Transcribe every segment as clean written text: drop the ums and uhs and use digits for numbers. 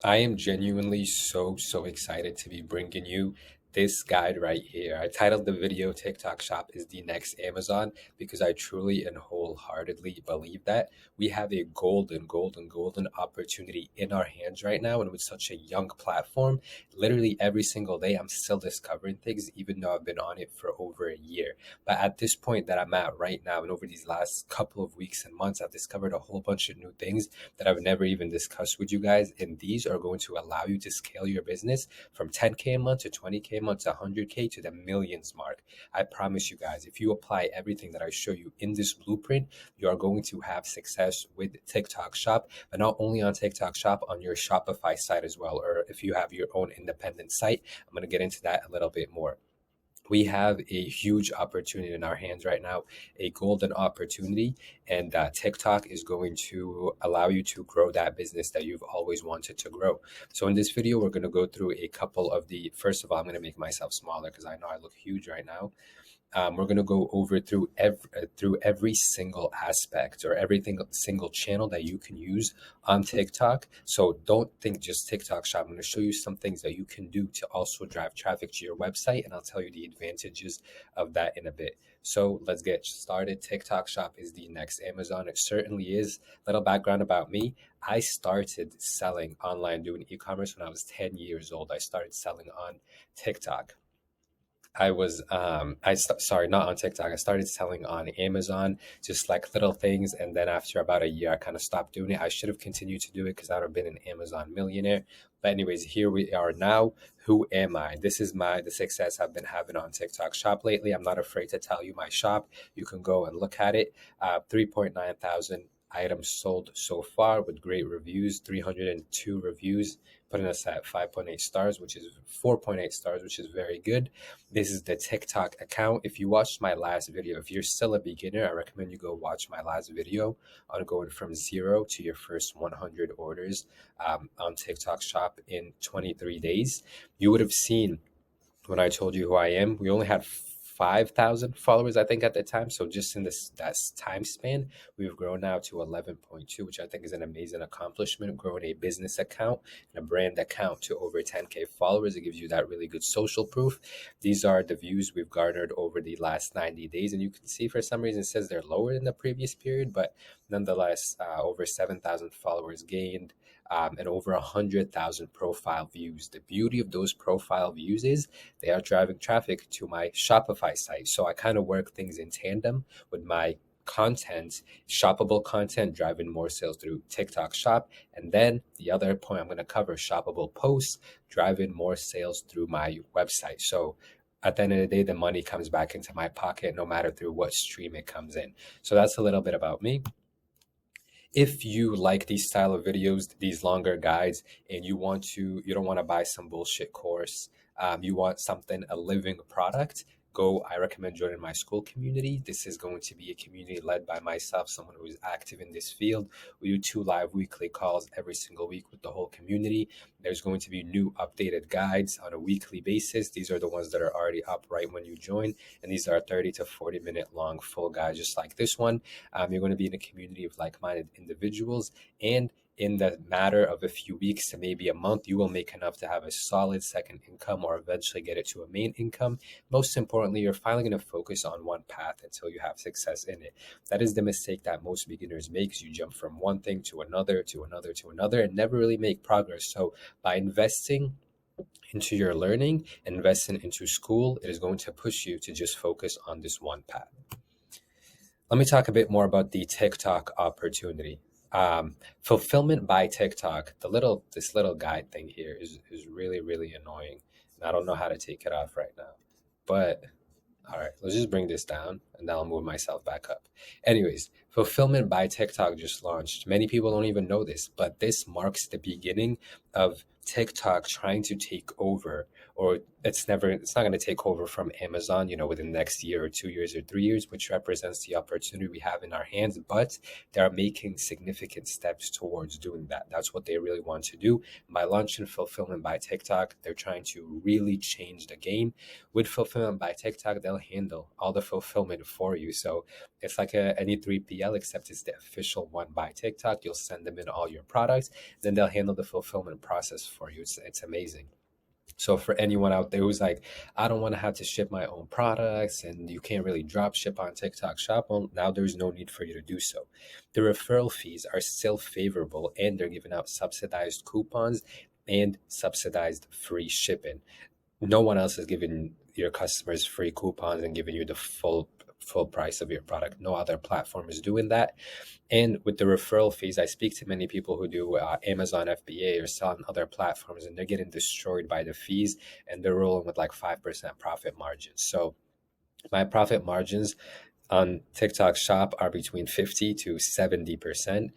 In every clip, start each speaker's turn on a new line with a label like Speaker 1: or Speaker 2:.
Speaker 1: I am genuinely so excited to be bringing you this guide right here. I titled the video TikTok Shop is the next Amazon because I truly and wholeheartedly believe that we have a golden opportunity in our hands right now. And with such a young platform, literally every single day, I'm still discovering things, even though I've been on it for over a year. But at this point that I'm at right now, and over these last couple of weeks and months, I've discovered a whole bunch of new things that I've never even discussed with you guys. And these are going to allow you to scale your business from 10K a month to 20K a month to 100K to the millions mark. I promise you guys, if you apply everything that I show you in this blueprint, you are going to have success with TikTok Shop, but not only on TikTok Shop, on your Shopify site as well. Or if you have your own independent site, I'm going to get into that a little bit more. We have a huge opportunity in our hands right now, a golden opportunity, and TikTok is going to allow you to grow that business that you've always wanted to grow. So in this video, we're going to go through a couple of the, first of all, I'm going to make myself smaller because I know I look huge right now. We're going to go over through every single aspect or everything single channel that you can use on TikTok. So don't think just TikTok Shop. I'm going to show you some things that you can do to also drive traffic to your website, and I'll tell you the advantages of that in a bit. So let's get started. TikTok Shop is the next Amazon. It certainly is. Little background about me. I started selling online, doing e-commerce when I was 10 years old. I started selling on TikTok. Sorry, not on TikTok. I started selling on Amazon, just like little things. And then after about a year, I kind of stopped doing it. I should have continued to do it because I would have been an Amazon millionaire. But anyways, here we are now. Who am I? This is the success I've been having on TikTok Shop lately. I'm not afraid to tell you my shop. You can go and look at it. 3.9 thousand items sold so far with great reviews, 302 reviews, putting us at 5.8 stars, which is 4.8 stars, which is very good. This is the TikTok account. If you watched my last video, if you're still a beginner, I recommend you go watch my last video on going from zero to your first 100 orders on TikTok Shop in 23 days. You would have seen when I told you who I am, we only had 5,000 followers, I think, at the time. So just in this that time span, we've grown now to 11.2, which I think is an amazing accomplishment. Growing a business account and a brand account to over 10K followers, it gives you that really good social proof. These are the views we've garnered over the last 90 days. And you can see for some reason it says they're lower than the previous period, but nonetheless, over 7,000 followers gained, and over 100,000 profile views. The beauty of those profile views is they are driving traffic to my Shopify site. So I kind of work things in tandem with my content, shoppable content, driving more sales through TikTok Shop. And then the other point I'm going to cover, shoppable posts, driving more sales through my website. So at the end of the day, the money comes back into my pocket no matter through what stream it comes in. So that's a little bit about me. If you like these style of videos, these longer guides, and you don't want to buy some bullshit course, you want something, a living product, I recommend joining my school community. This is going to be a community led by myself, someone who is active in this field. We do 2 live weekly calls every single week with the whole community. There's going to be new updated guides on a weekly basis. These are the ones that are already up right when you join. And these are 30 to 40-minute long full guides, just like this one. You're going to be in a community of like-minded individuals, and in the matter of a few weeks to maybe a month, you will make enough to have a solid second income or eventually get it to a main income. Most importantly, you're finally going to focus on one path until you have success in it. That is the mistake that most beginners make. You jump from one thing to another, to another, to another, and never really make progress. So by investing into your learning, investing into school, it is going to push you to just focus on this one path. Let me talk a bit more about the TikTok opportunity. Fulfillment by TikTok. This little guide thing here is really annoying, and I don't know how to take it off right now. But all right, let's just bring this down, and then I'll move myself back up. Anyways, Fulfillment by TikTok just launched. Many people don't even know this, but this marks the beginning of TikTok trying to take over, or it's not going to take over from Amazon, within the next year or 2 years or 3 years, which represents the opportunity we have in our hands. But they are making significant steps towards doing that. That's what they really want to do. By launching Fulfillment by TikTok, they're trying to really change the game. With Fulfillment by TikTok, they'll handle all the fulfillment for you. So it's like any 3PL, except it's the official one by TikTok. You'll send them in all your products, then they'll handle the fulfillment process for you. It's amazing. So for anyone out there who's like, I don't want to have to ship my own products and you can't really drop ship on TikTok Shop, well, now there's no need for you to do so. The referral fees are still favorable, and they're giving out subsidized coupons and subsidized free shipping. No one else is giving your customers free coupons and giving you the full price of your product. No other platform is doing that. And with the referral fees, I speak to many people who do Amazon FBA or sell on other platforms, and they're getting destroyed by the fees, and they're rolling with like 5% profit margins. So my profit margins on TikTok Shop are between 50 to 70%.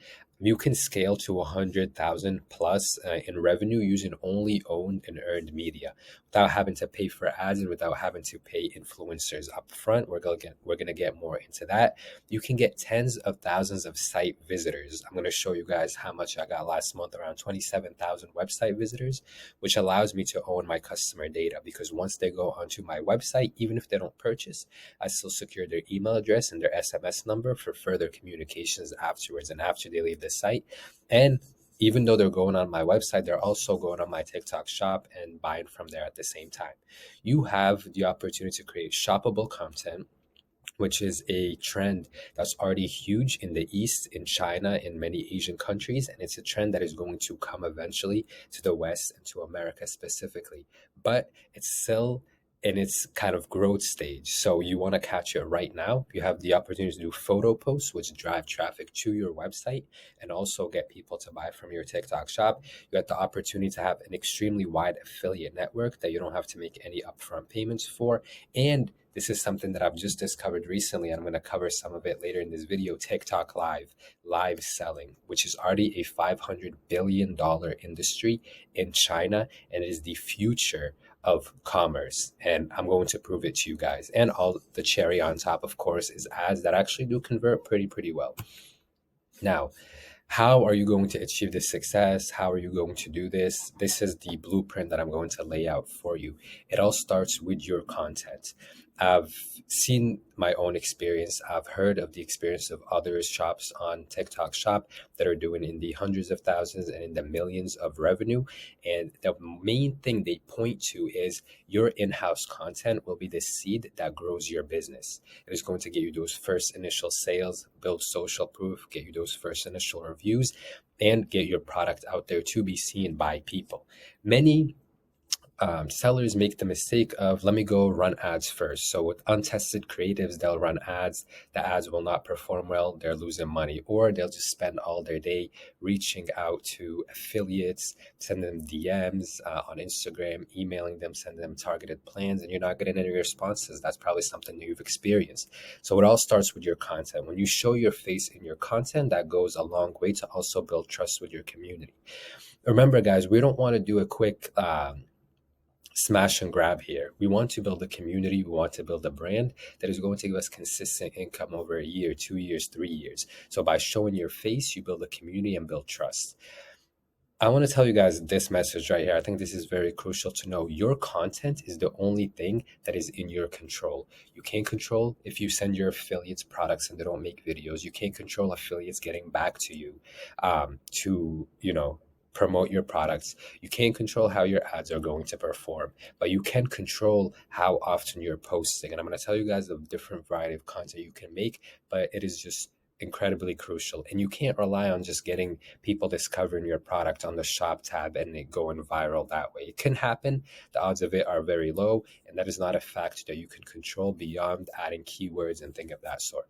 Speaker 1: You can scale to 100,000 plus in revenue using only owned and earned media without having to pay for ads and without having to pay influencers up front. We're gonna get more into that. You can get tens of thousands of site visitors. I'm gonna show you guys how much I got last month, around 27,000 website visitors, which allows me to own my customer data, because once they go onto my website, even if they don't purchase, I still secure their email address and their SMS number for further communications afterwards and after they leave the site. And even though they're going on my website, they're also going on my TikTok Shop and buying from there at the same time. You have the opportunity to create shoppable content, which is a trend that's already huge in the East, in China, in many Asian countries. And it's a trend that is going to come eventually to the West and to America specifically. But it's still in its kind of growth stage. So you want to catch it right now. You have the opportunity to do photo posts, which drive traffic to your website and also get people to buy from your TikTok Shop. You have the opportunity to have an extremely wide affiliate network that you don't have to make any upfront payments for. And this is something that I've just discovered recently, and I'm going to cover some of it later in this video. TikTok live selling, which is already a $500 billion industry in China, and it is the future of commerce. And I'm going to prove it to you guys. And all the cherry on top, of course, is ads that actually do convert pretty well. Now, how are you going to achieve this success? How are you going to do this? This is the blueprint that I'm going to lay out for you. It all starts with your content. I've seen my own experience. I've heard of the experience of others shops on TikTok Shop that are doing in the hundreds of thousands and in the millions of revenue. And the main thing they point to is your in-house content will be the seed that grows your business. It is going to get you those first initial sales, build social proof, get you those first initial reviews, and get your product out there to be seen by people. Many sellers make the mistake of, let me go run ads first. So with untested creatives, they'll run ads. The ads will not perform well. They're losing money. Or they'll just spend all their day reaching out to affiliates, sending them DMs on Instagram, emailing them, sending them targeted plans, and you're not getting any responses. That's probably something you've experienced. So it all starts with your content. When you show your face in your content, that goes a long way to also build trust with your community. Remember, guys, we don't want to do a quick smash and grab here. We want to build a community. We want to build a brand that is going to give us consistent income over a year, 2 years, 3 years. So by showing your face, you build a community and build trust. I want to tell you guys this message right here. I think this is very crucial to know. Your content is the only thing that is in your control. You can't control if you send your affiliates products and they don't make videos. You can't control affiliates getting back to you to promote your products. You can't control how your ads are going to perform, but you can control how often you're posting. And I'm going to tell you guys the different variety of content you can make, but it is just incredibly crucial. And you can't rely on just getting people discovering your product on the shop tab and it going viral that way. It can happen. The odds of it are very low, and that is not a fact that you can control beyond adding keywords and things of that sort.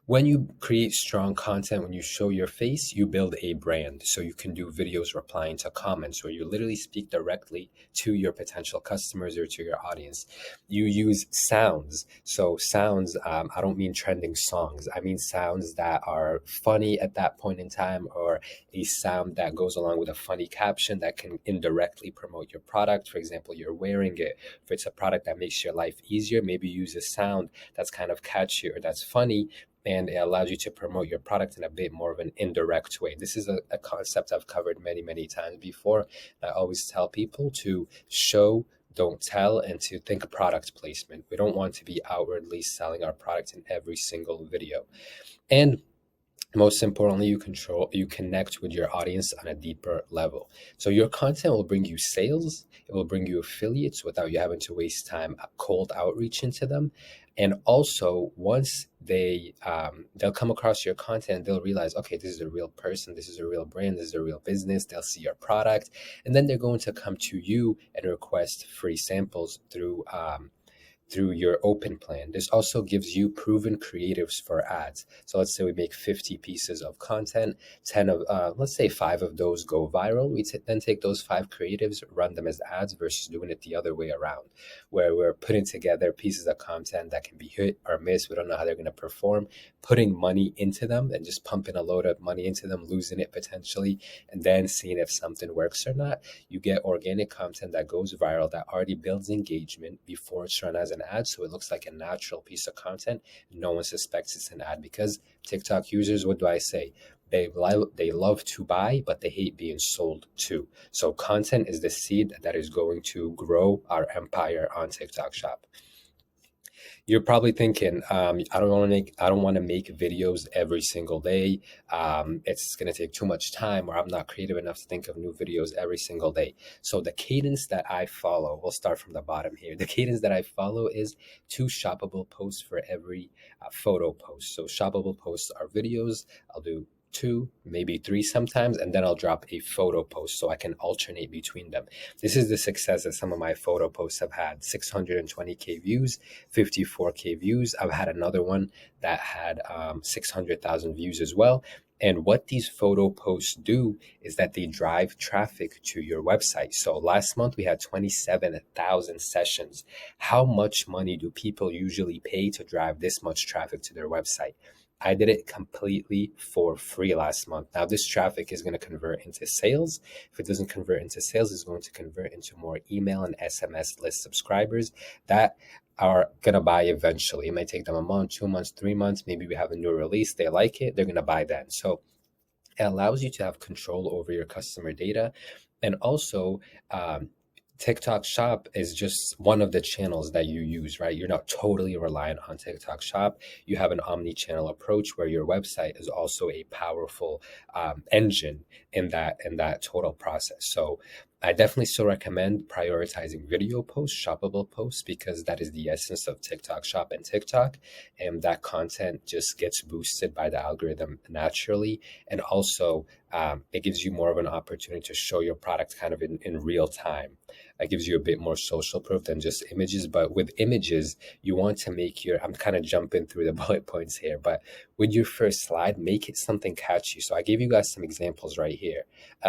Speaker 1: When you create strong content, when you show your face, you build a brand. So you can do videos replying to comments where you literally speak directly to your potential customers or to your audience. You use sounds. So sounds, I don't mean trending songs. I mean sounds that are funny at that point in time, or a sound that goes along with a funny caption that can indirectly promote your product. For example, you're wearing it. If it's a product that makes your life easier, maybe use a sound that's kind of catchy or that's funny, and it allows you to promote your product in a bit more of an indirect way. This is a concept I've covered many, many times before. I always tell people to show, don't tell, and to think product placement. We don't want to be outwardly selling our product in every single video. And most importantly, you connect with your audience on a deeper level. So your content will bring you sales, it will bring you affiliates without you having to waste time cold outreach into them. And also, once they'll come across your content, they'll realize, okay, this is a real person, this is a real brand, this is a real business. They'll see your product, and then they're going to come to you and request free samples through your open plan. This also gives you proven creatives for ads. So let's say we make 50 pieces of content, 10 of, let's say 5 of those go viral. We then take those 5 creatives, run them as ads versus doing it the other way around, where we're putting together pieces of content that can be hit or miss. We don't know how they're going to perform, putting money into them and just pumping a load of money into them, losing it potentially, and then seeing if something works or not. You get organic content that goes viral that already builds engagement before it's run as an ad, so it looks like a natural piece of content. No one suspects it's an ad, because TikTok users, what do I say? They love to buy, but they hate being sold to. So content is the seed that is going to grow our empire on TikTok Shop. You're probably thinking, I don't want to make videos every single day. It's going to take too much time, or I'm not creative enough to think of new videos every single day. So the cadence that I follow, we'll start from the bottom here. The cadence that I follow is 2 shoppable posts for every photo post. So shoppable posts are videos. I'll do 2, maybe 3 sometimes, and then I'll drop a photo post so I can alternate between them. This is the success that some of my photo posts have had: 620K views, 54K views. I've had another one that had 600,000 views as well. And what these photo posts do is that they drive traffic to your website. So last month we had 27,000 sessions. How much money do people usually pay to drive this much traffic to their website? I did it completely for free last month. Now, this traffic is going to convert into sales. If it doesn't convert into sales, it's going to convert into more email and SMS list subscribers that are going to buy eventually. It might take them a month, 2 months, 3 months. Maybe we have a new release. They like it. They're going to buy then. So it allows you to have control over your customer data. And also, TikTok Shop is just one of the channels that you use, right? You're not totally reliant on TikTok Shop. You have an omni-channel approach where your website is also a powerful engine in that total process. So I definitely still recommend prioritizing video posts, shoppable posts, because that is the essence of TikTok Shop and TikTok. And that content just gets boosted by the algorithm naturally. And also, it gives you more of an opportunity to show your product kind of in real time. It gives you a bit more social proof than just images. But with images, you want to make I'm kind of jumping through the bullet points here, but with your first slide, make it something catchy. So I gave you guys some examples right here.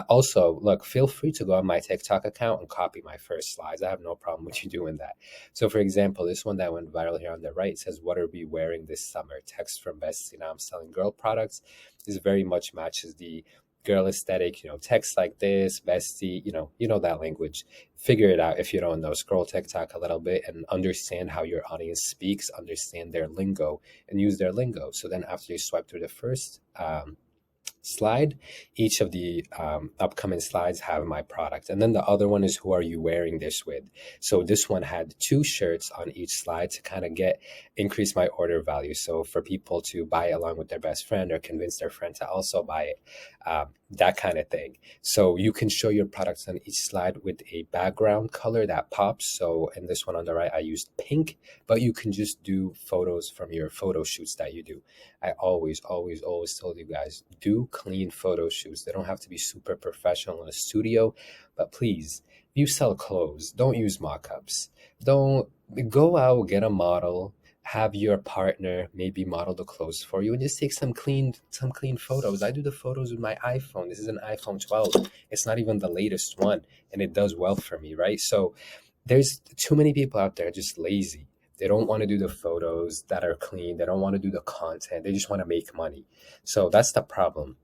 Speaker 1: Also, look, feel free to go on my TikTok account and copy my first slides. I have no problem with you doing that. So for example, this one that went viral here on the right says, "What are we wearing this summer?" Text from Bestie. Now I'm selling girl products. This very much matches the girl aesthetic, text like this, Bestie, you know that language. Figure it out if you don't know. Scroll TikTok a little bit and understand how your audience speaks, understand their lingo, and use their lingo. So then after you swipe through the first slide, each of the upcoming slides have my product. And then the other one is, who are you wearing this with? So this one had 2 shirts on each slide to kind of increase my order value. So for people to buy along with their best friend or convince their friend to also buy it, that kind of thing. So you can show your products on each slide with a background color that pops. So in this one on the right, I used pink, but you can just do photos from your photo shoots that you do. I always told you guys, do clean photo shoots. They don't have to be super professional in a studio, but please, if you sell clothes, don't use mock-ups. Don't go out, get a model, have your partner maybe model the clothes for you and just take some clean photos. I do the photos with my iPhone. This is an iPhone 12. It's not even the latest one, and it does well for me, right? So there's too many people out there just lazy. They don't want to do the photos that are clean. They don't want to do the content. They just want to make money. So that's the problem.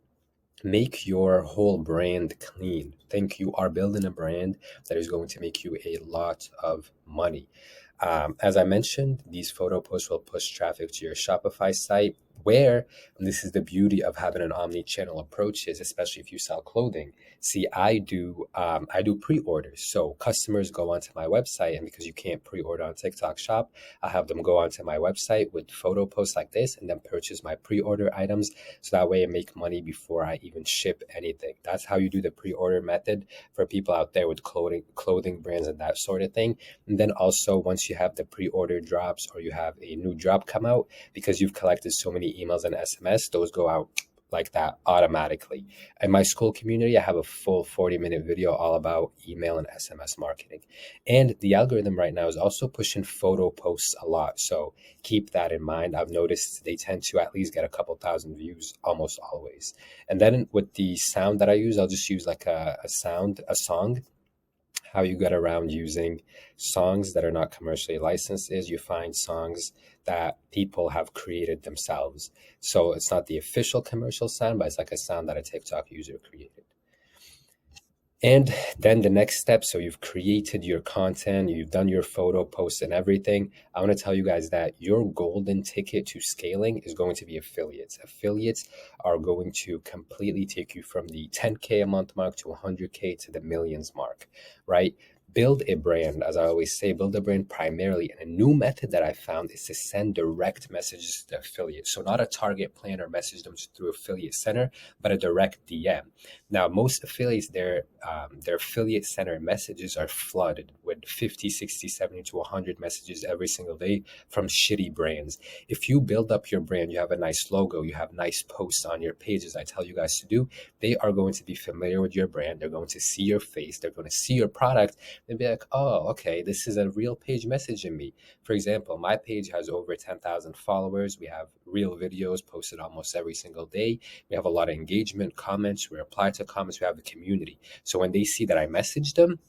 Speaker 1: Make your whole brand clean. Think you are building a brand that is going to make you a lot of money. As I mentioned, these photo posts will push traffic to your Shopify site. Where, and this is the beauty of having an omni-channel approach, is especially if you sell clothing. See, I do pre-orders. So customers go onto my website, and because you can't pre-order on TikTok Shop, I have them go onto my website with photo posts like this and then purchase my pre-order items. So that way I make money before I even ship anything. That's how you do the pre-order method for people out there with clothing brands and that sort of thing. And then also once you have the pre-order drops or you have a new drop come out, because you've collected so many emails and SMS, those go out like that automatically. In my school community, I have a full 40-minute video all about email and SMS marketing. And the algorithm right now is also pushing photo posts a lot. So keep that in mind. I've noticed they tend to at least get a couple thousand views almost always. And then with the sound that I use, I'll just use like a song. How you get around using songs that are not commercially licensed is you find songs that people have created themselves. So it's not the official commercial sound, but it's like a sound that a TikTok user created. And then the next step, so you've created your content, you've done your photo posts and everything. I want to tell you guys that your golden ticket to scaling is going to be affiliates. Affiliates are going to completely take you from the 10K a month mark to 100K to the millions mark, right? Build a brand. As I always say, build a brand primarily. And a new method that I found is to send direct messages to affiliates. So not a target plan or message them through Affiliate Center, but a direct DM. Now, most affiliates, their affiliate center messages are flooded with 50, 60, 70 to 100 messages every single day from shitty brands. If you build up your brand, you have a nice logo, you have nice posts on your pages, I tell you guys to do, they are going to be familiar with your brand. They're going to see your face. They're going to see your product and be like, oh, okay, this is a real page messaging me. For example, my page has over 10,000 followers. We have real videos posted almost every single day. We have a lot of engagement, comments. We reply to comments. We have a community. So when they see that I message them,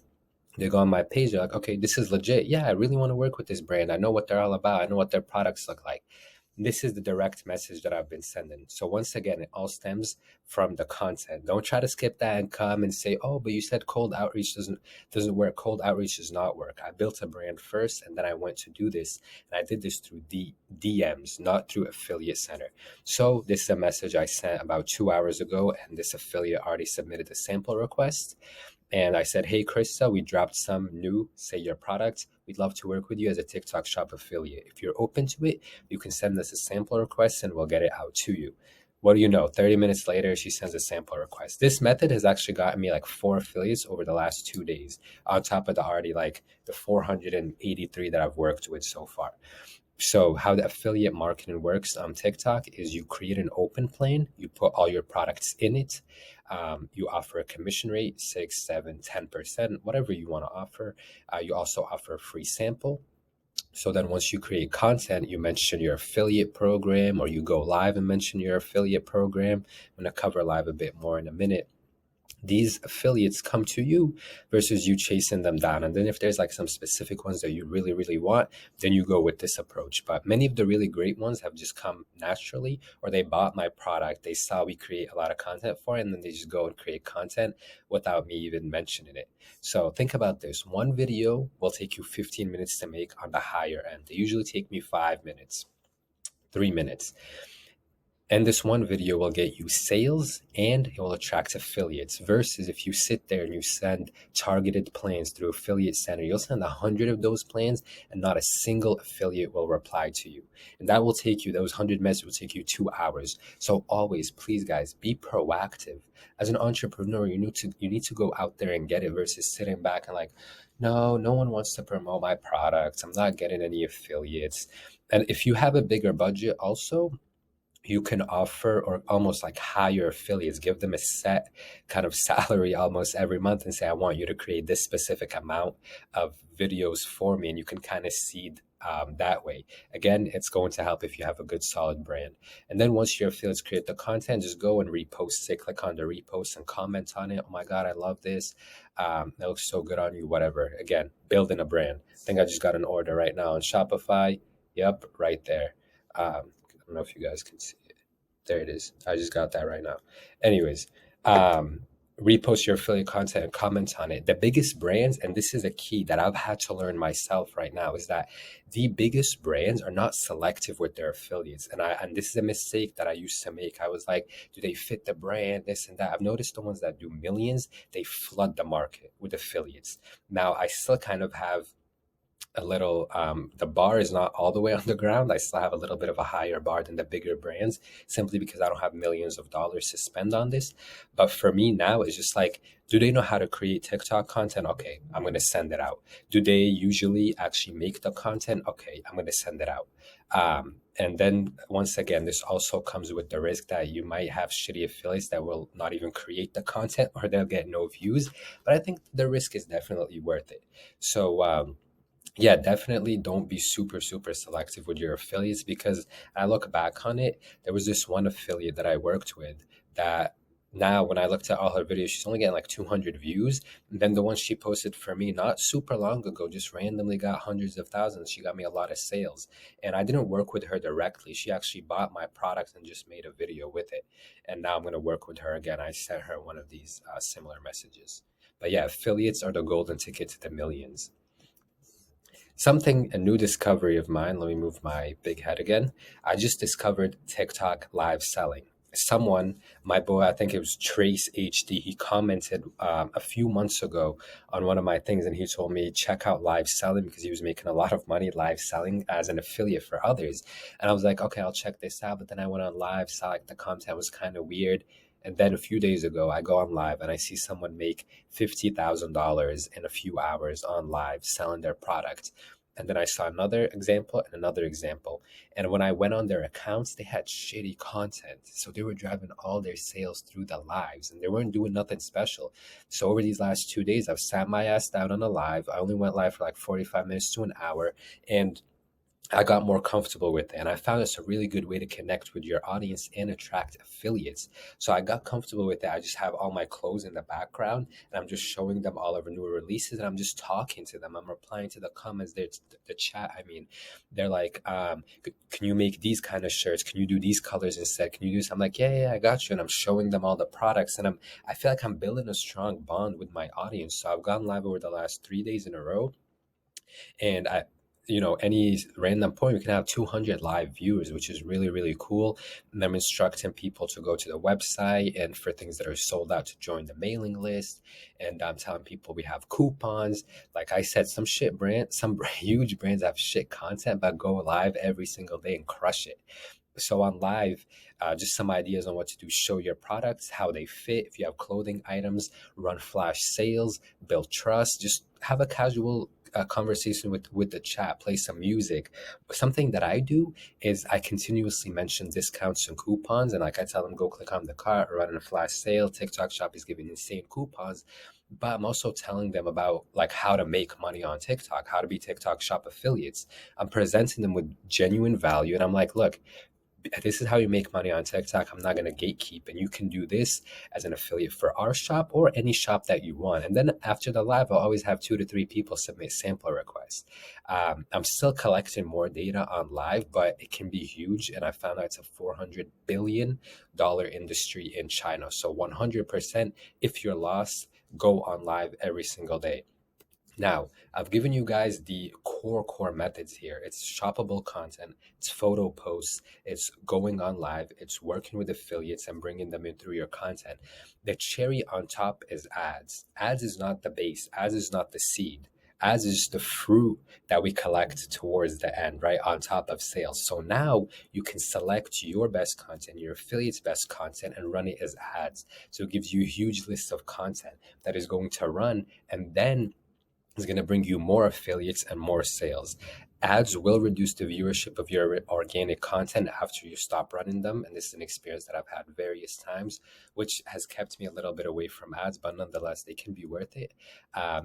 Speaker 1: they go on my page, they're like, okay, this is legit. Yeah, I really want to work with this brand. I know what they're all about. I know what their products look like. This is the direct message that I've been sending. So once again, it all stems from the content. Don't try to skip that and come and say, oh, but you said cold outreach doesn't work. Cold outreach does not work. I built a brand first, and then I went to do this. And I did this through DMs, not through Affiliate Center. So this is a message I sent about 2 hours ago, and this affiliate already submitted a sample request. And I said, hey, Krista, we dropped some new Say Your products. We'd love to work with you as a TikTok Shop affiliate. If you're open to it, you can send us a sample request and we'll get it out to you. What do you know? 30 minutes later, she sends a sample request. This method has actually gotten me like 4 affiliates over the last 2 days, on top of the already like the 483 that I've worked with so far. So how the affiliate marketing works on TikTok is you create an open plan, you put all your products in it, you offer a commission rate, 6, 7, 10%, whatever you want to offer. You also offer a free sample. So then once you create content, you mention your affiliate program, or you go live and mention your affiliate program. I'm going to cover live a bit more in a minute. These affiliates come to you versus you chasing them down. And then if there's like some specific ones that you really, really want, then you go with this approach. But many of the really great ones have just come naturally, or they bought my product. They saw we create a lot of content for it, and then they just go and create content without me even mentioning it. So think about this. One video will take you 15 minutes to make on the higher end. They usually take me 5 minutes, 3 minutes. And this one video will get you sales and it will attract affiliates, versus if you sit there and you send targeted plans through Affiliate Center, you'll send 100 of those plans and not a single affiliate will reply to you. And that will take you, those 100 messages will take you 2 hours. So always, please guys, be proactive. As an entrepreneur, you need to go out there and get it, versus sitting back and like, no one wants to promote my products. I'm not getting any affiliates. And if you have a bigger budget also, you can offer or almost like hire affiliates, give them a set kind of salary almost every month and say, I want you to create this specific amount of videos for me. And you can kind of seed that way. Again, it's going to help if you have a good solid brand. And then once your affiliates create the content, just go and repost it. Click on the repost and comment on it. Oh my God, I love this. That looks so good on you, whatever. Again, building a brand. I think I just got an order right now on Shopify. Yep, right there. I don't know if you guys can see it. There it is. I just got that right now. Anyways, repost your affiliate content and comment on it. The biggest brands, and this is a key that I've had to learn myself right now, is that the biggest brands are not selective with their affiliates. And this is a mistake that I used to make. I was like, do they fit the brand, this and that? I've noticed the ones that do millions, they flood the market with affiliates. Now, I still kind of have a little, the bar is not all the way on the ground. I still have a little bit of a higher bar than the bigger brands, simply because I don't have millions of dollars to spend on this. But for me now, it's just like, do they know how to create TikTok content? Okay, I'm going to send it out. Do they usually actually make the content? Okay, I'm going to send it out. And then once again, this also comes with the risk that you might have shitty affiliates that will not even create the content, or they'll get no views. But I think the risk is definitely worth it. So, yeah, definitely don't be super, super selective with your affiliates, because I look back on it, there was this one affiliate that I worked with that now when I looked at all her videos, she's only getting like 200 views. And then the one she posted for me not super long ago just randomly got hundreds of thousands. She got me a lot of sales. And I didn't work with her directly. She actually bought my product and just made a video with it. And now I'm going to work with her again. I sent her one of these similar messages. But yeah, affiliates are the golden ticket to the millions. A new discovery of mine. Let me move my big head again. I just discovered TikTok live selling. Someone, my boy, I think it was Trace HD, he commented a few months ago on one of my things, and he told me check out live selling because he was making a lot of money live selling as an affiliate for others. And I was like, okay, I'll check this out. But then I went on live, saw like the content was kind of weird. And then a few days ago, I go on live and I see someone make $50,000 in a few hours on live selling their product. And then I saw another example and another example. And when I went on their accounts, they had shitty content. So they were driving all their sales through the lives and they weren't doing nothing special. So over these last 2 days, I've sat my ass down on a live. I only went live for like 45 minutes to an hour. And I got more comfortable with it. And I found it's a really good way to connect with your audience and attract affiliates. So I got comfortable with it. I just have all my clothes in the background and I'm just showing them all of our newer releases and I'm just talking to them. I'm replying to the comments, the chat. I mean, they're like, can you make these kind of shirts? Can you do these colors instead? Can you do this? I'm like, yeah, I got you. And I'm showing them all the products and I feel like I'm building a strong bond with my audience. So I've gone live over the last 3 days in a row. And any random point, we can have 200 live viewers, which is really, really cool. And I'm instructing people to go to the website and for things that are sold out to join the mailing list. And I'm telling people we have coupons. Like I said, some huge brands have shit content, but go live every single day and crush it. So on live, just some ideas on what to do. Show your products, how they fit. If you have clothing items, run flash sales, build trust, just have a casual conversation with the chat, play some music. Something that I do is I continuously mention discounts and coupons. And like I tell them, go click on the cart, run a flash sale. TikTok Shop is giving insane coupons. But I'm also telling them about like how to make money on TikTok, how to be TikTok Shop affiliates. I'm presenting them with genuine value. And I'm like, look, this is how you make money on TikTok. I'm not going to gatekeep, and you can do this as an affiliate for our shop or any shop that you want. And then after the live, I'll always have 2 to 3 people submit sample requests. I'm still collecting more data on live, but it can be huge. And I found out it's a $400 billion industry in China. So 100%, if you're lost, go on live every single day. Now, I've given you guys the core methods here. It's shoppable content, it's photo posts, it's going on live, it's working with affiliates and bringing them in through your content. The cherry on top is ads. Ads is not the base, ads is not the seed. Ads is the fruit that we collect towards the end, right? On top of sales. So now you can select your best content, your affiliate's best content, and run it as ads. So it gives you a huge list of content that is going to run, and then is going to bring you more affiliates and more sales. Ads will reduce the viewership of your organic content after you stop running them. And this is an experience that I've had various times, which has kept me a little bit away from ads, but nonetheless, they can be worth it.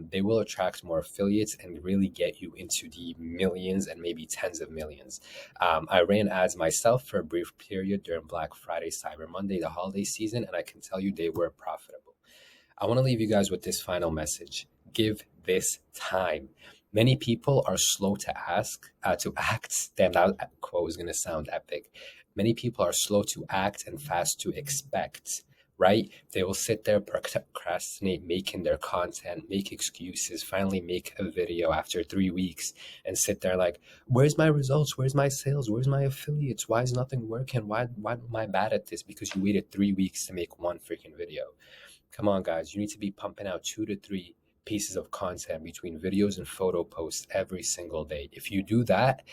Speaker 1: They will attract more affiliates and really get you into the millions and maybe tens of millions. I ran ads myself for a brief period during Black Friday, Cyber Monday, the holiday season, and I can tell you they were profitable. I want to leave you guys with this final message. Give this time. Many people are slow to act. Damn, that quote is going to sound epic. Many people are slow to act and fast to expect, right? They will sit there, procrastinate, making their content, make excuses, finally make a video after 3 weeks and sit there like, where's my results? Where's my sales? Where's my affiliates? Why is nothing working? Why am I bad at this? Because you waited 3 weeks to make one freaking video. Come on, guys. You need to be pumping out 2 to 3 pieces of content between videos and photo posts every single day. If you do that,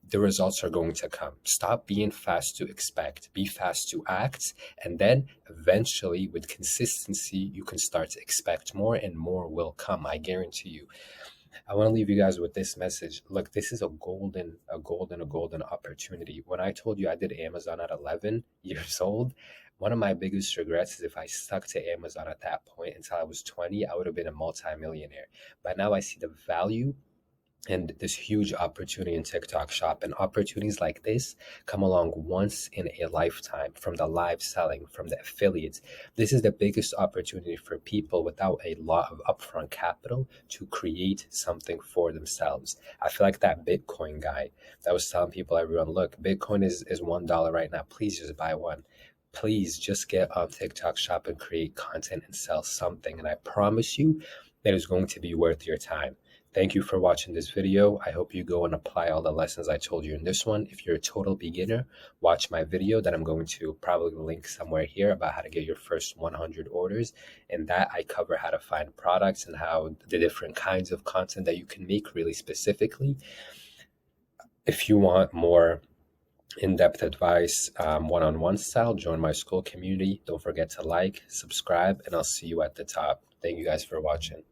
Speaker 1: the results are going to come. Stop being fast to expect, be fast to act, and then eventually, with consistency, you can start to expect more and more will come. I guarantee you. I want to leave you guys with this message. Look, this is a golden opportunity. When I told you I did Amazon at 11 years old, one of my biggest regrets is if I stuck to Amazon at that point until I was 20, I would have been a multimillionaire. But now I see the value and this huge opportunity in TikTok Shop. And opportunities like this come along once in a lifetime, from the live selling, from the affiliates. This is the biggest opportunity for people without a lot of upfront capital to create something for themselves. I feel like that Bitcoin guy that was telling people, everyone, look, Bitcoin is $1 right now. Please just buy one. Please just get on TikTok Shop and create content and sell something. And I promise you that is going to be worth your time. Thank you for watching this video. I hope you go and apply all the lessons I told you in this one. If you're a total beginner, watch my video that I'm going to probably link somewhere here about how to get your first 100 orders. In that, I cover how to find products and how the different kinds of content that you can make really specifically. If you want more in-depth advice, one-on-one style, join my school community. Don't forget to like, subscribe, and I'll see you at the top. Thank you guys for watching.